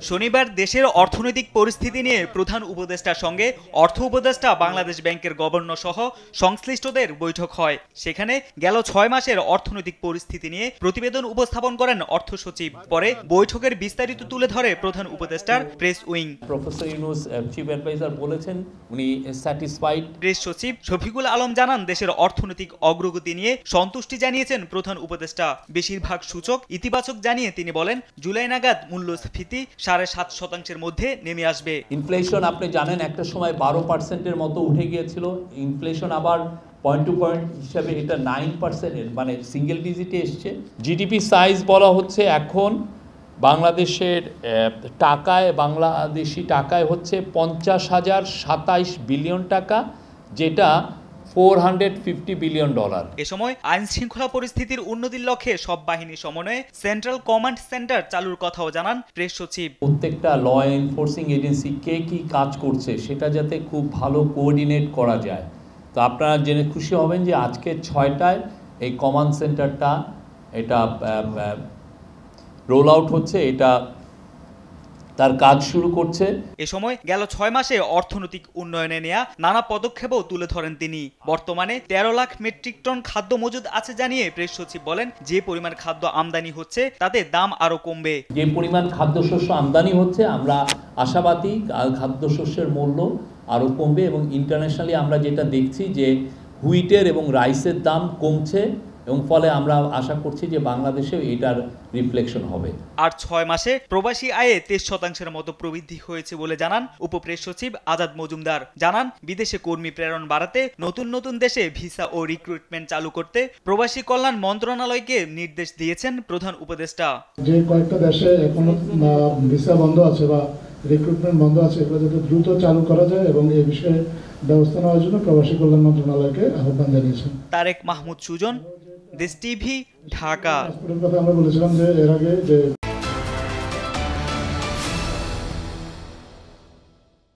শনিবার দেশের অর্থনৈতিক পরিস্থিতি নিয়ে প্রধান উপদেষ্টার সঙ্গে অর্থ উপদেষ্টা বাংলাদেশ ব্যাংকের গভর্নর সহ সংশ্লিষ্টদের বৈঠক হয়। সেখানে গেল 6 মাসের অর্থনৈতিক পরিস্থিতি নিয়ে প্রতিবেদন উপস্থাপন করেন অর্থ সচিব। পরে বৈঠকের বিস্তারিত তুলে ধরে প্রধান উপদেষ্টার press wing. Professor Yunus chief adviser বলেছেন উনি স্যাটিসফাইড। প্রেস সচিব শফিকুল আলম জানান, দেশের অর্থনৈতিক অগ্রগতি নিয়ে সন্তুষ্টি জানিয়েছেন প্রধান উপদেষ্টা। বেশিরভাগ সূচক ইতিবাচক জানিয়ে তিনি বলেন, জুলাই নাগাদ মূল্যস্ফীতি 7.5% মধ্যে নেমে আসবে। ইনফ্লেশন আপনি জানেন একটা সময় 12%-এর মতো উঠে গিয়েছিল। ইনফ্লেশন আবার পয়েন্ট টু পয়েন্ট হিসাবে এটা 9%-এর মানে সিঙ্গেল ডিজিটে এসছে। জিডিপি সাইজ বলা হচ্ছে এখন বাংলাদেশের বাংলাদেশি টাকায় হচ্ছে 50,027 বিলিয়ন টাকা, যেটা $450 বিলিয়ন। এ সময় আইন শৃঙ্খলা পরিস্থিতির উন্নতির লক্ষ্যে সব বাহিনী সমন্বয়ে সেন্ট্রাল কমান্ড সেন্টার চালুর কথাও জানান প্রেস সচিব। প্রত্যেকটা ল এনফোর্সিং এজেন্সি কে কি কাজ করছে সেটা যাতে খুব ভালো কোঅর্ডিনেট করা যায়। তো আপনারা জেনে খুশি হবেন যে আজকে 6টায় এই কমান্ড সেন্টারটা এটা রোল আউট হচ্ছে, এটা তার কাজ শুরু করছে। এ সময় গেল 6 মাসে অর্থনৈতিক উন্নয়নে নেওয়া নানা পদক্ষেপও তুলে ধরেন তিনি। বর্তমানে 13 লাখ মেট্রিক টন খাদ্য মজুদ আছে জানিয়ে প্রেস সচিব বলেন, যে পরিমাণ খাদ্য আমদানি হচ্ছে তাতে দাম আরো কমবে। যে পরিমাণ খাদ্যশস্য আমদানি হচ্ছে আমরা আশাবাদী খাদ্যশস্যের মূল্য আরো কমবে, এবং ইন্টারন্যাশনালি আমরা যেটা দেখছি যে হুইটের এবং রাইসের দাম কমছে, এবং ফলে আমরা আশা করছি যে বাংলাদেশে এটার রিফ্লেকশন হবে। আর 6 মাসে প্রবাসী আয়ে 23% মতো প্রবৃদ্ধি হয়েছে বলে জানান উপপ্রেস সচিব আজাদ মজুমদার। জানান, বিদেশে কর্মী প্রেরণ বাড়াতে নতুন নতুন দেশে ভিসা ও রিক্রুটমেন্ট চালু করতে প্রবাসী কল্যাণ মন্ত্রণালয়কে নির্দেশ দিয়েছেন প্রধান উপদেষ্টা। যে কয়েকটা দেশে এখনো ভিসা বন্ধ আছে বা রিক্রুটমেন্ট বন্ধ আছে, এগুলো যাতে দ্রুত চালু করা যায় এবং এই বিষয়ে ব্যবস্থা নেওয়ার জন্য প্রবাসী কল্যাণ মন্ত্রণালয়কে আহ্বান জানিয়েছেন। তারেক মাহমুদ সুজন, দেশ টিভি, ঢাকা। আমরা বলেছিলাম যে এর আগে যে